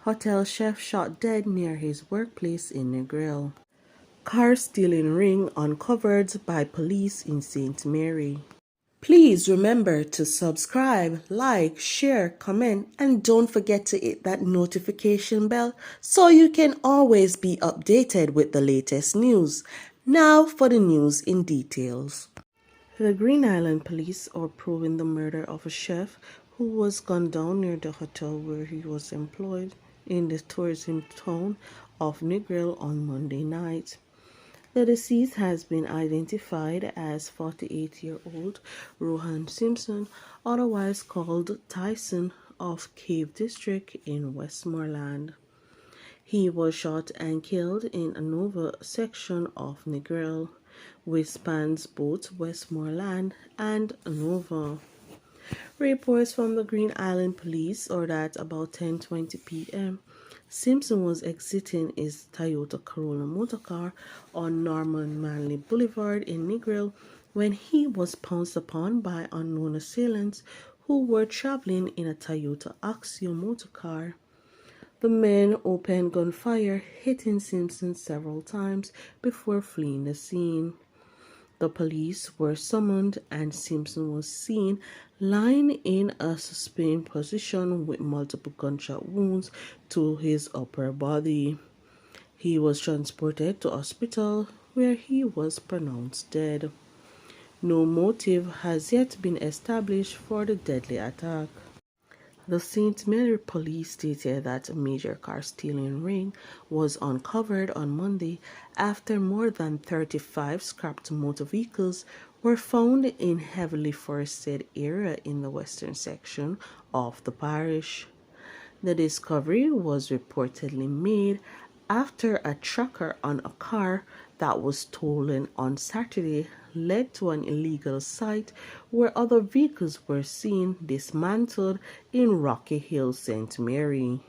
Hotel chef shot dead near his workplace in Negril. Car stealing ring uncovered by police in St. Mary. Please remember to subscribe, like, share, comment, and don't forget to hit that notification bell so you can always be updated with the latest news. Now for the news in details. The Green Island police are proving the murder of a chef who was gunned down near the hotel where he was employed in the tourism town of Negril on Monday night. The deceased has been identified as 48-year-old Rohan Simpson, otherwise called Tyson, of Cave District in Westmoreland. He was shot and killed in a Nova section of Negril, which spans both Westmoreland and Nova. Reports from the Green Island Police are that about 10:20 p.m., Simpson was exiting his Toyota Corolla motorcar on Norman Manley Boulevard in Negril when he was pounced upon by unknown assailants who were traveling in a Toyota Axio motorcar. The men opened gunfire, hitting Simpson several times before fleeing the scene. The police were summoned and Simpson was seen lying in a supine position with multiple gunshot wounds to his upper body. He was transported to hospital where he was pronounced dead. No motive has yet been established for the deadly attack. The St. Mary police stated that a major car stealing ring was uncovered on Monday after more than 35 scrapped motor vehicles were found in heavily forested area in the western section of the parish. The discovery was reportedly made after a tracker on a car that was stolen on Saturday led to an illegal site where other vehicles were seen dismantled in Rocky Hill, St. Mary.